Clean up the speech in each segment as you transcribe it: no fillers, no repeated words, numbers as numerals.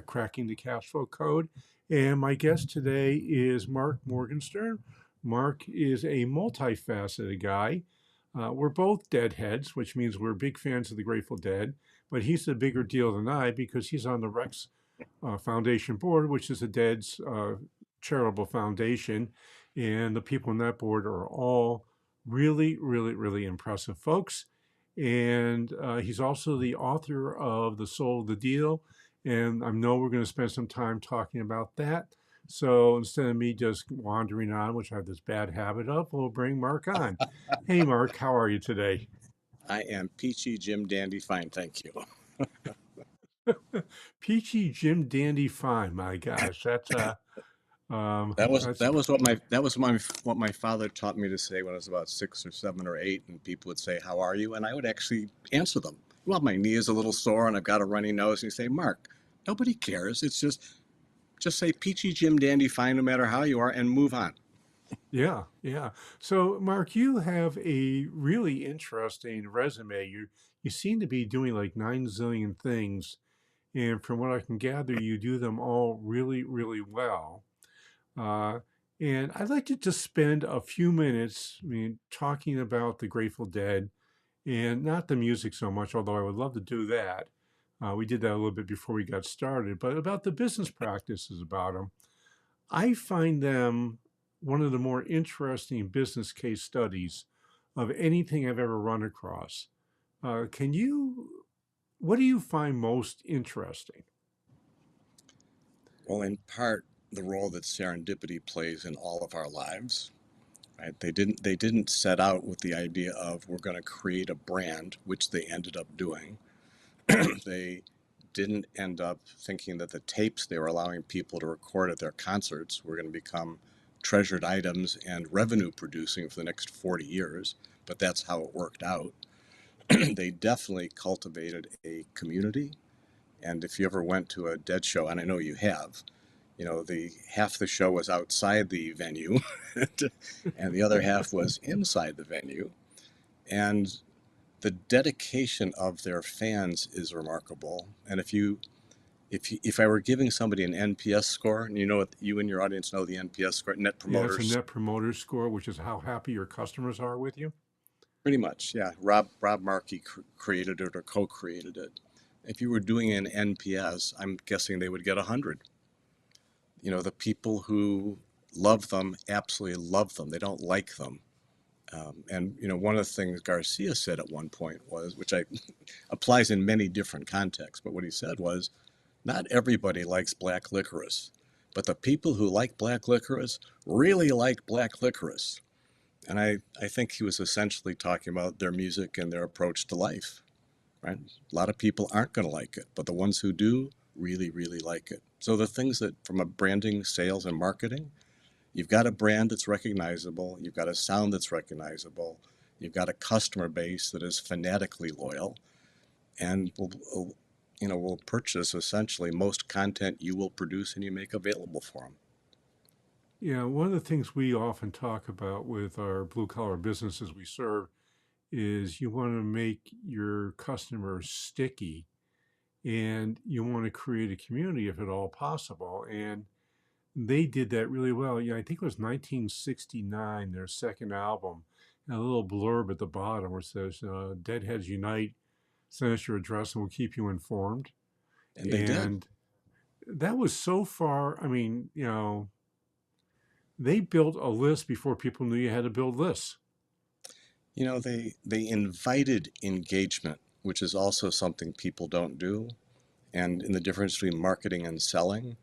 Cracking the Cash Flow Code. And my guest today is Marc Morgenstern. Marc is a multifaceted guy. We're both Deadheads, which means we're big fans of the Grateful Dead, but he's a bigger deal than I because he's on the Rex Foundation board, which is the Dead's charitable foundation. And the people on that board are all really, really, really impressive folks. And he's also the author of The Soul of the Deal. And I know we're going to spend some time talking about that. So instead of me just wandering on, which I have this bad habit of, we'll bring Marc on. Hey, Marc, how are you today? I am peachy Jim Dandy fine, thank you. Peachy Jim Dandy Fine. My gosh, that's That was what my father taught me to say when I was about 6 or 7 or 8, and people would say, "How are you?" And I would actually answer them. Well, my knee is a little sore and I've got a runny nose. And you say, "Mark, nobody cares. It's just say peachy Jim Dandy fine, no matter how you are, and move on." yeah, yeah. So, Marc, you have a really interesting resume. You seem to be doing like 9 zillion things, and from what I can gather, you do them all really, really well. Uh, and I'd like to just spend a few minutes, talking about the Grateful Dead and not the music so much, although I would love to do that. We did that a little bit before we got started, but about the business practices about them. I find them one of the more interesting business case studies of anything I've ever run across. What do you find most interesting? Well, in part, the role that serendipity plays in all of our lives. Right? They didn't set out with the idea of we're going to create a brand, which they ended up doing. They didn't end up thinking that the tapes they were allowing people to record at their concerts were going to become treasured items and revenue producing for the next 40 years, but that's how it worked out. They definitely cultivated a community. And if you ever went to a Dead show, and I know you have, the half the show was outside the venue and the other half was inside the venue. And the dedication of their fans is remarkable. And if I were giving somebody an NPS score, and you know what, you and your audience know the NPS score, Net Yeah, it's a Promoters, net promoter score, which is how happy your customers are with you. pretty much, yeah. Rob Markey created it or co-created it. If you were doing an NPS, I'm guessing they would get 100. The people who love them absolutely love them. They don't like them. And one of the things Garcia said at one point was, which I applies in many different contexts, but what he said was, not everybody likes black licorice, but the people who like black licorice really like black licorice. And I think he was essentially talking about their music and their approach to life, right? A lot of people aren't going to like it, but the ones who do really, really like it. So the things that from a branding, sales, and marketing, you've got a brand that's recognizable, you've got a sound that's recognizable, you've got a customer base that is fanatically loyal, and will purchase essentially most content you will produce and you make available for them. Yeah, one of the things we often talk about with our blue collar businesses we serve is you want to make your customers sticky and you want to create a community if at all possible. And they did that really well. Yeah, I think it was 1969, their second album, and a little blurb at the bottom where it says, Deadheads Unite, send us your address and we'll keep you informed. And they did. And that was so far, they built a list before people knew you had to build lists. They invited engagement, which is also something people don't do. And in the difference between marketing and selling,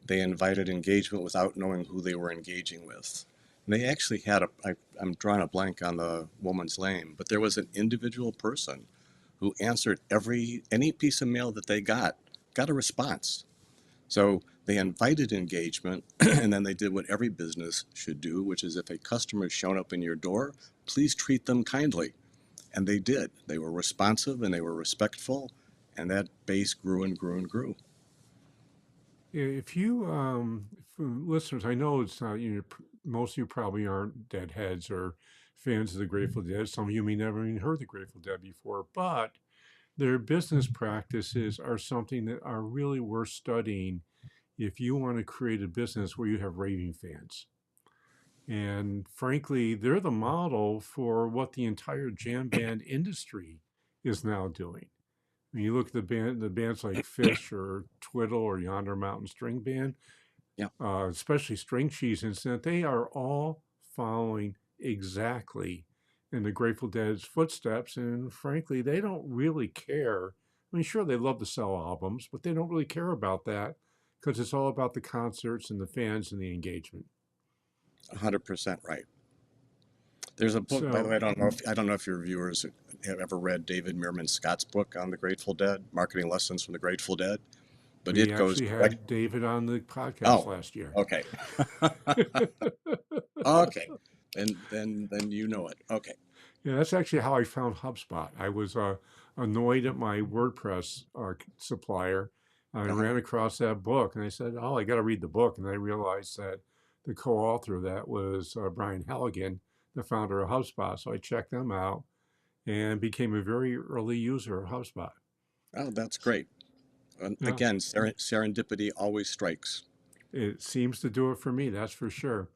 they invited engagement without knowing who they were engaging with. And they actually I'm drawing a blank on the woman's name, but there was an individual person who answered any piece of mail that they got a response. So they invited engagement, and then they did what every business should do, which is if a customer has shown up in your door, please treat them kindly. And they did. They were responsive and they were respectful, and that base grew and grew and grew. If you, for listeners, I know it's not, most of you probably aren't Deadheads or fans of the Grateful Dead. Some of you may never even heard the Grateful Dead before, but Their business practices are something that are really worth studying if you want to create a business where you have raving fans. And frankly, they're the model for what the entire jam band industry is now doing. When you look at the bands like Fish or Twiddle or Yonder Mountain String Band, Yeah, especially String Cheese Incident, they are all following exactly in the Grateful Dead's footsteps. And frankly, they don't really care. I mean, sure, they love to sell albums, but they don't really care about that because it's all about the concerts and the fans and the engagement. 100% right. There's a book, by the So way. I don't know if your viewers have ever read David Meerman Scott's book on the Grateful Dead, Marketing Lessons from the Grateful Dead, but we it goes actually direct. had David on the podcast Oh, last year. okay. Okay. Then you know it. Okay. Yeah, that's actually how I found HubSpot. I was annoyed at my WordPress supplier. I Uh-huh. ran across that book and I said, "Oh, I got to read the book." And I realized that the co-author of that was Brian Halligan, the founder of HubSpot. So I checked them out and became a very early user of HubSpot. Oh, that's great. And Yeah, again, serendipity always strikes. it seems to do it for me. That's for sure.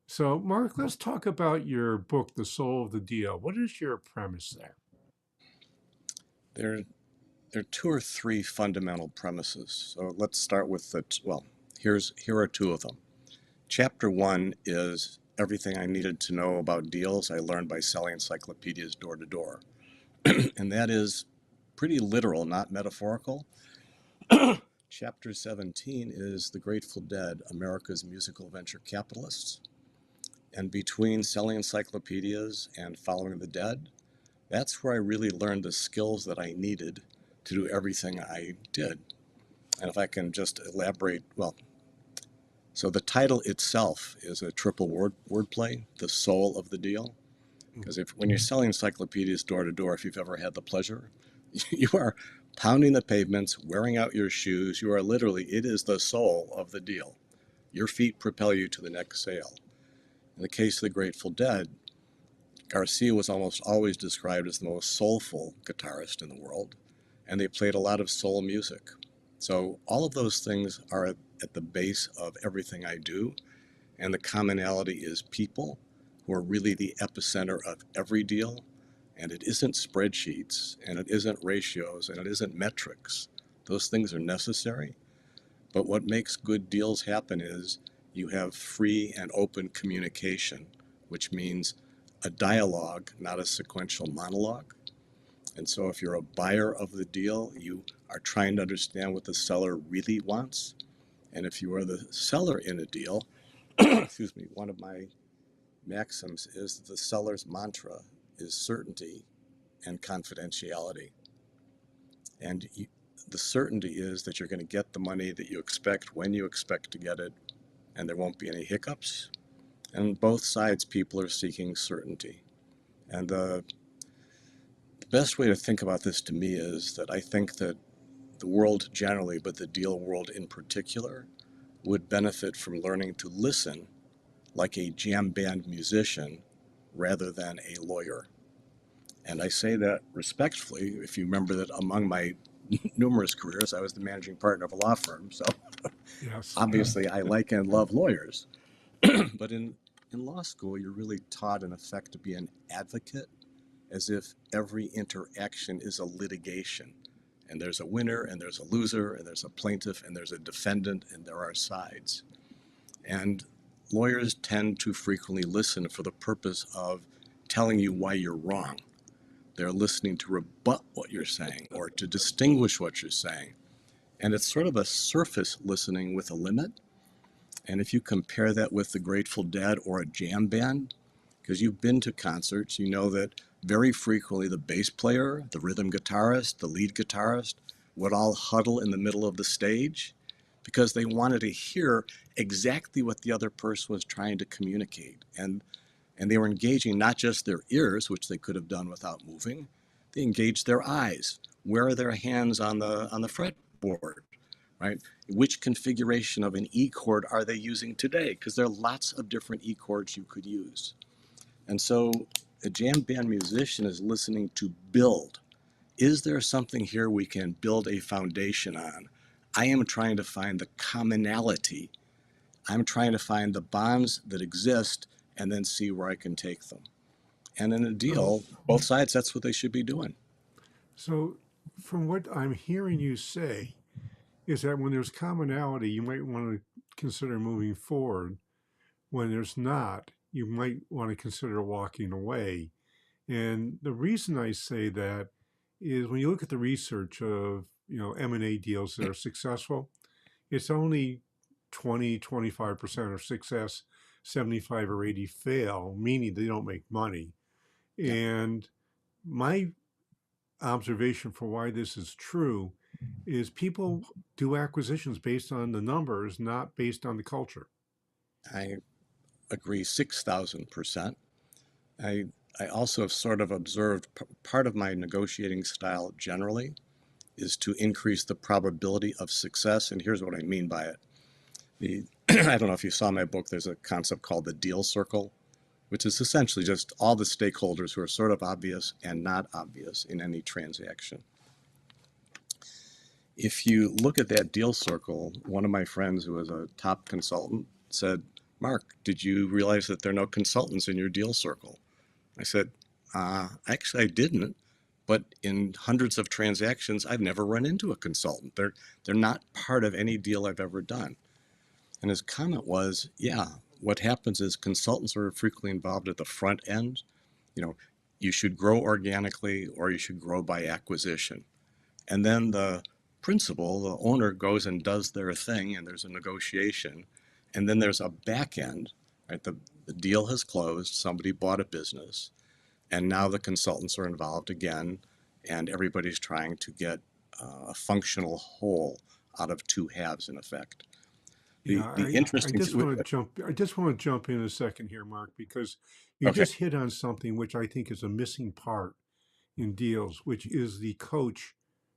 So, Mark, let's talk about your book, The Soul of the Deal. What is your premise there? There, there are two or three fundamental premises. So let's start with well, here are two of them. Chapter one is everything I needed to know about deals I learned by selling encyclopedias door to door. And that is pretty literal, not metaphorical. Chapter 17 is The Grateful Dead, America's Musical Venture Capitalists. And between selling encyclopedias and following the dead, that's where I really learned the skills that I needed to do everything I did. And if I can just elaborate, well, so the title itself is a triple wordplay, the soul of the deal. Because if when you're selling encyclopedias door to door, if you've ever had the pleasure, you are pounding the pavements, wearing out your shoes. You are literally, it is the soul of the deal. Your feet propel you to the next sale. In the case of the Grateful Dead, Garcia was almost always described as the most soulful guitarist in the world, and they played a lot of soul music. So all of those things are at the base of everything I do, and the commonality is people who are really the epicenter of every deal. And it isn't spreadsheets, and it isn't ratios, and it isn't metrics. Those things are necessary. But what makes good deals happen is you have free and open communication, which means a dialogue, not a sequential monologue. And so if you're a buyer of the deal, you are trying to understand what the seller really wants. And if you are the seller in a deal, excuse me, one of my maxims is that the seller's mantra is certainty and confidentiality. And the certainty is that you're going to get the money that you expect when you expect to get it, and there won't be any hiccups. And both sides, people are seeking certainty. And the best way to think about this to me is that I think that the world generally, but the deal world in particular, would benefit from learning to listen like a jam band musician rather than a lawyer. And I say that respectfully. If you remember that among my numerous careers, I was the managing partner of a law firm. So Yes. obviously I like and love lawyers. But in law school, you're really taught, in effect, to be an advocate, as if every interaction is a litigation. And there's a winner, and there's a loser, and there's a plaintiff, and there's a defendant, and there are sides. And lawyers tend to frequently listen for the purpose of telling you why you're wrong. They're listening to rebut what you're saying or to distinguish what you're saying. And it's sort of a surface listening with a limit. And if you compare that with the Grateful Dead or a jam band, because you've been to concerts, you know that very frequently the bass player, the rhythm guitarist, the lead guitarist would all huddle in the middle of the stage because they wanted to hear exactly what the other person was trying to communicate. And they were engaging not just their ears, which they could have done without moving, they engaged their eyes. Where are their hands on the fretboard, right? Which configuration of an E chord are they using today? Because there are lots of different E chords you could use. And so a jam band musician is listening to build. Is there something here we can build a foundation on? I am trying to find the commonality. I'm trying to find the bonds that exist and then see where I can take them. And in a So, deal, both sides, that's what they should be doing. so from what I'm hearing you say, is that when there's commonality, you might want to consider moving forward. When there's not, you might want to consider walking away. And the reason I say that is when you look at the research of M&A deals that are successful, it's only 20-25% are success, 75 or 80 fail, meaning they don't make money. Yeah, And my observation for why this is true is people do acquisitions based on the numbers, not based on the culture. I agree 6,000%. I, I also have sort of observed part of my negotiating style generally is to increase the probability of success. And here's what I mean by it. I don't know if you saw my book, there's a concept called the deal circle, which is essentially just all the stakeholders who are sort of obvious and not obvious in any transaction. If you look at that deal circle, one of my friends who was a top consultant said, Mark, did you realize that there are no consultants in your deal circle? I said, actually, I didn't. But in hundreds of transactions, I've never run into a consultant. They're not part of any deal I've ever done. And his comment was, yeah, what happens is consultants are frequently involved at the front end. You know, you should grow organically or you should grow by acquisition. And then the principal, the owner, goes and does their thing, and there's a negotiation. And then there's a back end, right? The deal has closed, somebody bought a business, and now the consultants are involved again, and everybody's trying to get a functional whole out of two halves, in effect. Yeah, The I interesting, just want to jump. I just want to jump in a second here, Mark, because you okay, just hit on something which I think is a missing part in deals, which is the coach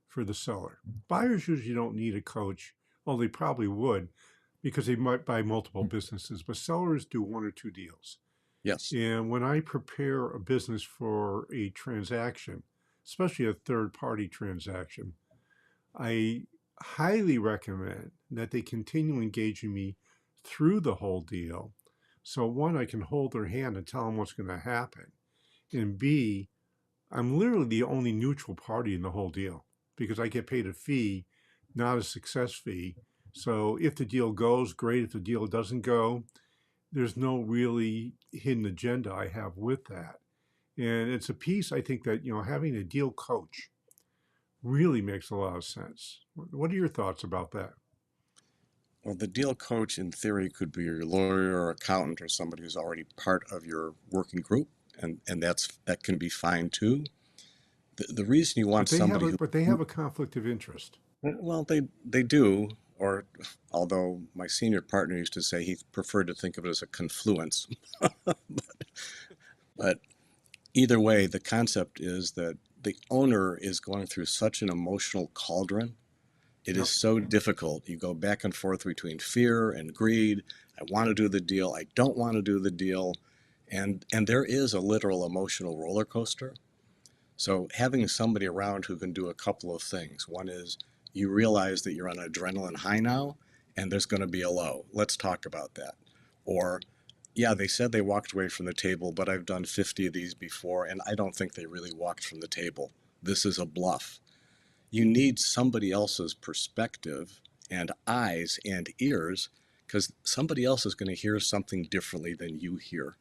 for the seller. Buyers usually don't need a coach, well, they probably would because they might buy multiple businesses, but sellers do one or two deals. yes, And when I prepare a business for a transaction, especially a third party transaction, I highly recommend that they continue engaging me through the whole deal. So, one, I can hold their hand and tell them what's going to happen. And B, I'm literally the only neutral party in the whole deal because I get paid a fee, not a success fee. So, if the deal goes, great. If the deal doesn't go, there's no really hidden agenda I have with that. And it's a piece I think that, having a deal coach really makes a lot of sense. What are your thoughts about that? well, the deal coach in theory could be your lawyer or accountant or somebody who's already part of your working group, and that can be fine too. The reason you want somebody who, But they have a conflict of interest. well, they do, or although my senior partner used to say he preferred to think of it as a confluence, but either way, the concept is that the owner is going through such an emotional cauldron. It is Yep. so difficult. You go back and forth between fear and greed. I want to do the deal. I don't want to do the deal. And there is a literal emotional roller coaster. So having somebody around who can do a couple of things. One is you realize that you're on an adrenaline high now and there's going to be a low. Let's talk about that. Or, yeah, they said they walked away from the table, but I've done 50 of these before and I don't think they really walked from the table. This is a bluff. You need somebody else's perspective and eyes and ears because somebody else is going to hear something differently than you hear.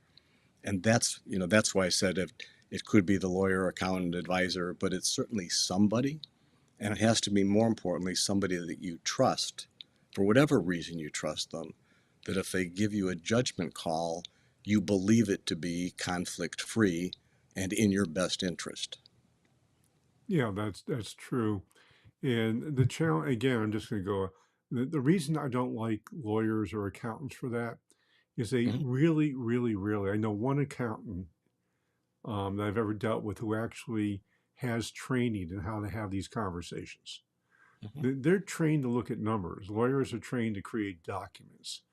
And that's why I said it could be the lawyer, accountant, advisor, but it's certainly somebody. And it has to be, more importantly, somebody that you trust for whatever reason you trust them, that if they give you a judgment call, you believe it to be conflict free and in your best interest. Yeah, that's true. And the challenge again, I'm just going to go. The reason I don't like lawyers or accountants for that is they Mhm, really, really, really. I know one accountant that I've ever dealt with who actually has training in how to have these conversations. mhm. They're trained to look at numbers. Lawyers are trained to create documents,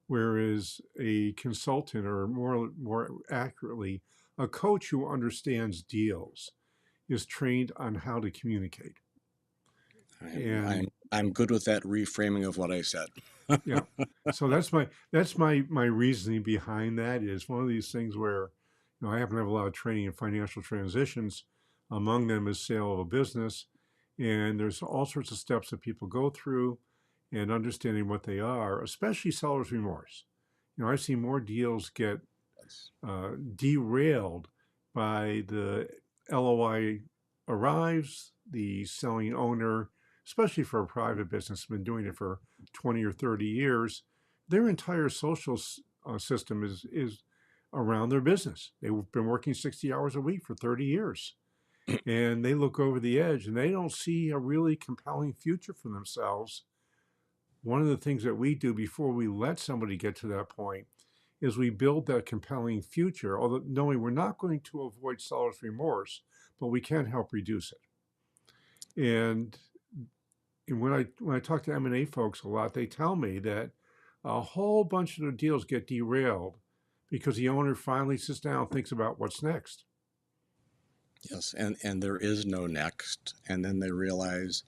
whereas a consultant, or more accurately, a coach who understands deals, is trained on how to communicate. I'm I'm And I'm good with that reframing of what I said. yeah, so that's my reasoning behind that. Is one of these things where, I happen to have a lot of training in financial transitions. Among them is sale of a business, and there's all sorts of steps that people go through, and understanding what they are, especially seller's remorse. I've seen more deals get Yes. derailed by the LOI arrives, the selling owner, especially for a private business, has been doing it for 20 or 30 years. Their entire social system is around their business. They've been working 60 hours a week for 30 years. And they look over the edge and they don't see a really compelling future for themselves. One of the things that we do before we let somebody get to that point is we build that compelling future, although knowing we're not going to avoid seller's remorse, but we can help reduce it. And, and when I talk to M&A folks a lot, they tell me that a whole bunch of their deals get derailed because the owner finally sits down and thinks about what's next. Yes, and there is no next. And then they realize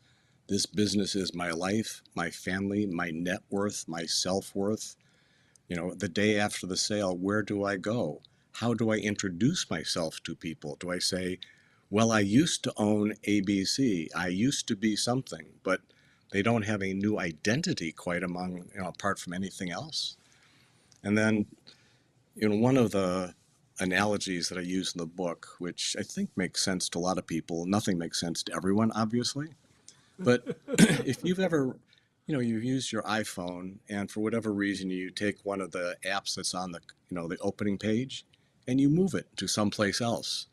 this business is my life, my family, my net worth, my self-worth. The day after the sale, where do I go? How do I introduce myself to people? Do I say, well, I used to own ABC. I used to be something, but they don't have a new identity quite among, apart from anything else. And then, one of the analogies that I use in the book, which I think makes sense to a lot of people, nothing makes sense to everyone, obviously. But if you've ever, you've used your iPhone and for whatever reason you take one of the apps that's on the opening page and you move it to someplace else.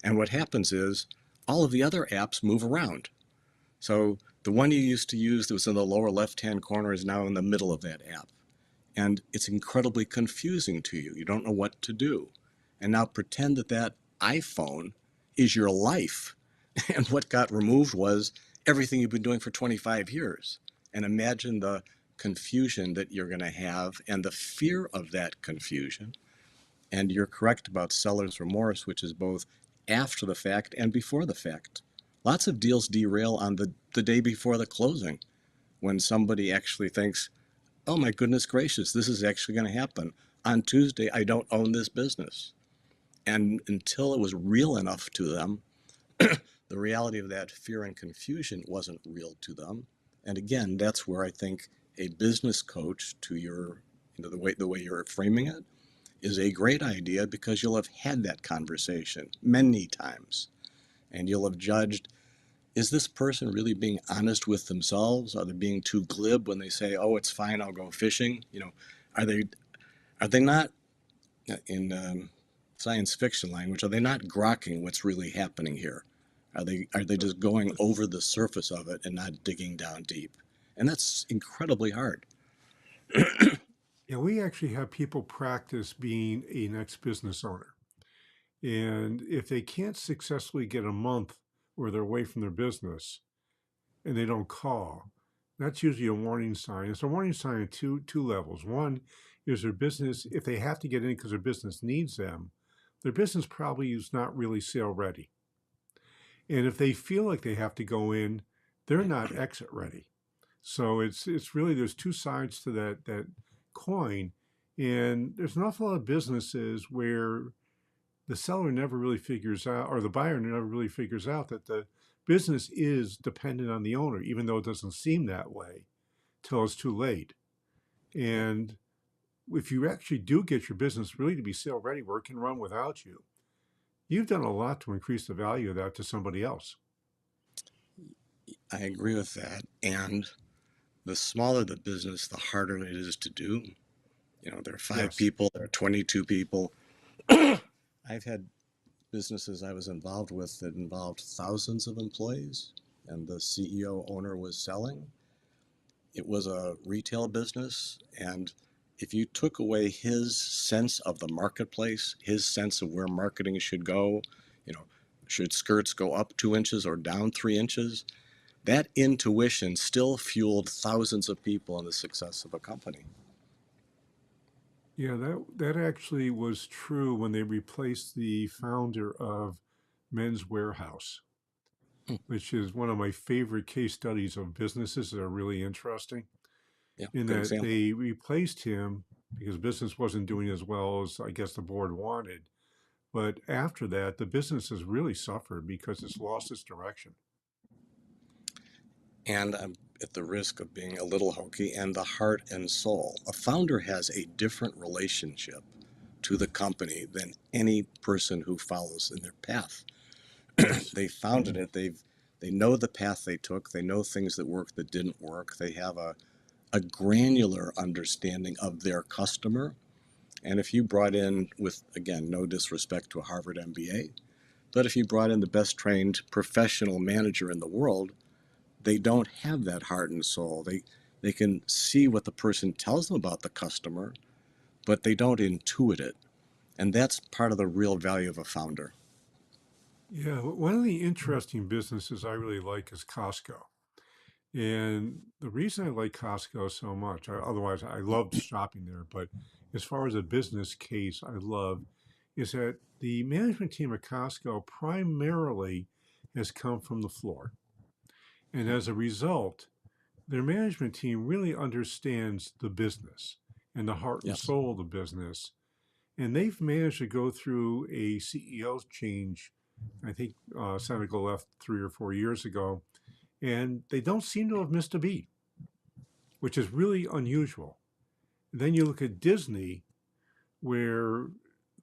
And what happens is all of the other apps move around. So the one you used to use that was in the lower left-hand corner is now in the middle of that app. And it's incredibly confusing to you. You don't know what to do. And now pretend that that iPhone is your life. And what got removed was everything you've been doing for 25 years. And imagine the confusion that you're going to have and the fear of that confusion. And you're correct about seller's remorse, which is both after the fact and before the fact. Lots of deals derail on the day before the closing when somebody actually thinks, oh my goodness gracious, this is actually going to happen. On Tuesday, I don't own this business. And until it was real enough to them, the reality of that fear and confusion wasn't real to them. And again, that's where I think a business coach to your, the way you're framing it is a great idea because you'll have had that conversation many times and you'll have judged, is this person really being honest with themselves? Are they being too glib when they say, "Oh, it's fine, I'll go fishing"? Are they not in science fiction language? Are they not grokking what's really happening here? Are they just going over the surface of it and not digging down deep? And that's incredibly hard. Yeah, we actually have people practice being a next business owner. And if they can't successfully get a month where they're away from their business and they don't call, that's usually a warning sign. It's a warning sign at two levels. One is their business, if they have to get in because their business needs them, their business probably is not really sale ready. And if they feel like they have to go in, they're not exit ready. So it's really, there's two sides to that coin. And there's an awful lot of businesses where the seller never really figures out, or the buyer never really figures out, that the business is dependent on the owner, even though it doesn't seem that way till it's too late. Yep. And if you actually do get your business really to be sale ready where it can run without you, you've done a lot to increase the value of that to somebody else. I agree with that. And the smaller the business, the harder it is to do. There are five Yes. people, there are 22 people. I've had businesses I was involved with that involved thousands of employees, and the CEO owner was selling. It was a retail business, and if you took away his sense of the marketplace, his sense of where marketing should go, you know, should skirts go up 2 inches or down 3 inches, that intuition still fueled thousands of people in the success of a company. Yeah, that actually was true when they replaced the founder of Men's Warehouse, Hmm. which is one of my favorite case studies of businesses that are really interesting, Yeah, in good that example. they replaced him because business wasn't doing as well as I guess the board wanted. But after that, the business has really suffered because it's lost its direction. And I'm at the risk of being a little hokey, and the heart and soul. A founder has a different relationship to the company than any person who follows in their path. Yes. They founded it. They know the path they took. They know things that worked that didn't work. They have a granular understanding of their customer. And if you brought in, with again, no disrespect to a Harvard MBA, but if you brought in the best trained professional manager in the world, they don't have that heart and soul. They can see what the person tells them about the customer, but they don't intuit it. And that's part of the real value of a founder. Yeah. One of the interesting businesses I really like is Costco. And the reason I like Costco so much, otherwise I loved shopping there, but as far as a business case, I love is that the management team at Costco primarily has come from the floor. And as a result, their management team really understands the business and the heart and Yes. soul of the business. And they've managed to go through a CEO change. I think Senegal left 3 or 4 years ago, and they don't seem to have missed a beat, which is really unusual. Then you look at Disney, where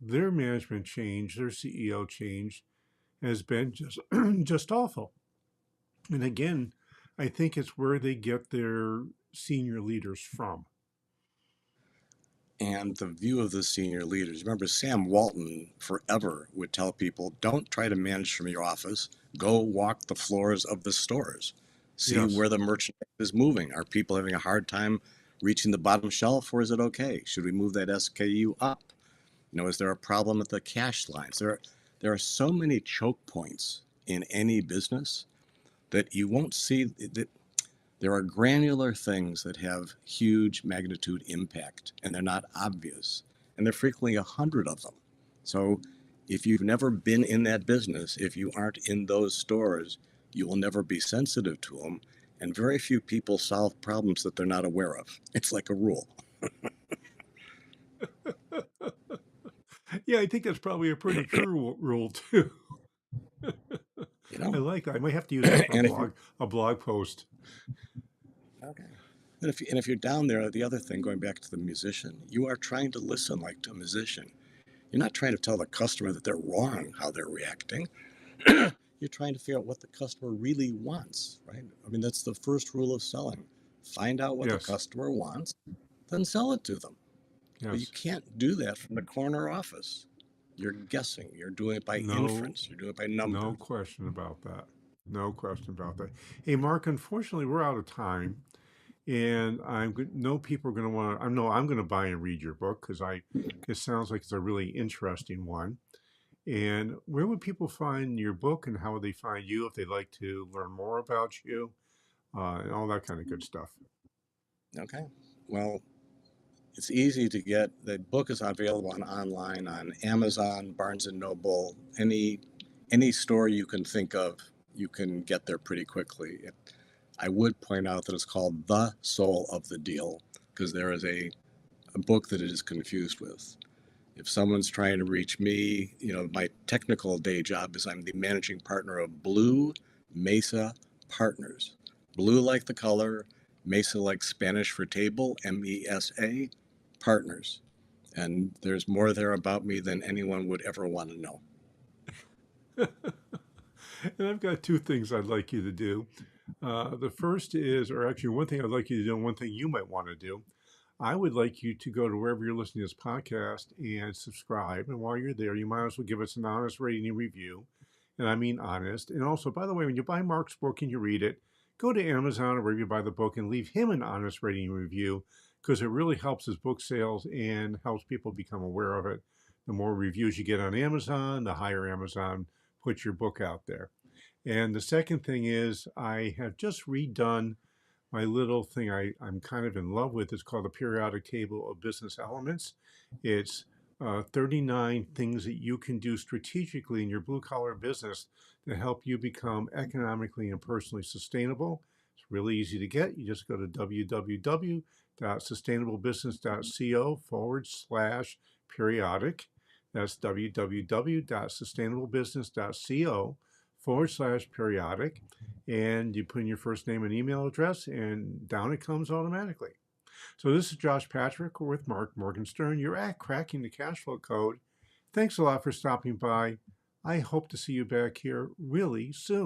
their management change, their CEO change, has been just just awful. And again, I think it's where they get their senior leaders from. And the view of the senior leaders. Remember, Sam Walton forever would tell people, don't try to manage from your office. Go walk the floors of the stores. See Yes. where the merchandise is moving. Are people having a hard time reaching the bottom shelf, or is it okay? Should we move that SKU up? Is there a problem at the cash lines? There are so many choke points in any business that you won't see that there are granular things that have huge magnitude impact, and they're not obvious. And there are frequently 100 of them. So if you've never been in that business, if you aren't in those stores, you will never be sensitive to them. And very few people solve problems that they're not aware of. It's like a rule. Yeah, I think that's probably a pretty true rule too. You I know, like that. I might have to use that for and if you're a blog post. okay, and if you're down there, the other thing, going back to the musician, you are trying to listen like to a musician. You're not trying to tell the customer that they're wrong how they're reacting. You're trying to figure out what the customer really wants, right? I mean, that's the first rule of selling. Find out what the Yes. customer wants, then sell it to them. But you Yes. can't do that from the corner office. You're guessing. You're doing it by No, inference. You're doing it by number. no question about that. No question about that. Hey, Mark, unfortunately, we're out of time. And know people are going to want to. I know I'm going to buy and read your book because it sounds like it's a really interesting one. And where would people find your book, and how would they find you if they'd like to learn more about you, and all that kind of good stuff? Okay. Well, it's easy to get. The book is available online on Amazon, Barnes and Noble, any store you can think of. You can get there pretty quickly. I would point out that it's called The Soul of the Deal because there is a book that it is confused with. If someone's trying to reach me, my technical day job is I'm the managing partner of Blue Mesa Partners. Blue like the color, Mesa like Spanish for table, MESA, Partners. And there's more there about me than anyone would ever want to know. And I've got two things I'd like you to do. The first is, or actually, one thing I'd like you to do, and one thing you might want to do. I would like you to go to wherever you're listening to this podcast and subscribe. And while you're there, you might as well give us an honest rating and review. And I mean honest. And also, by the way, when you buy Mark's book and you read it, go to Amazon or wherever you buy the book and leave him an honest rating and review because it really helps his book sales and helps people become aware of it. The more reviews you get on Amazon, the higher Amazon puts your book out there. And the second thing is, I have just redone my little thing I'm kind of in love with. It's called the periodic table of business elements. It's 39 things that you can do strategically in your blue collar business to help you become economically and personally sustainable. It's really easy to get. You just go to www.sustainablebusiness.co/periodic. That's www.sustainablebusiness.co/periodic. And you put in your first name and email address, and down it comes automatically. So this is Josh Patrick with Marc Morgenstern. You're at Cracking the Cashflow Code. Thanks a lot for stopping by. I hope to see you back here really soon.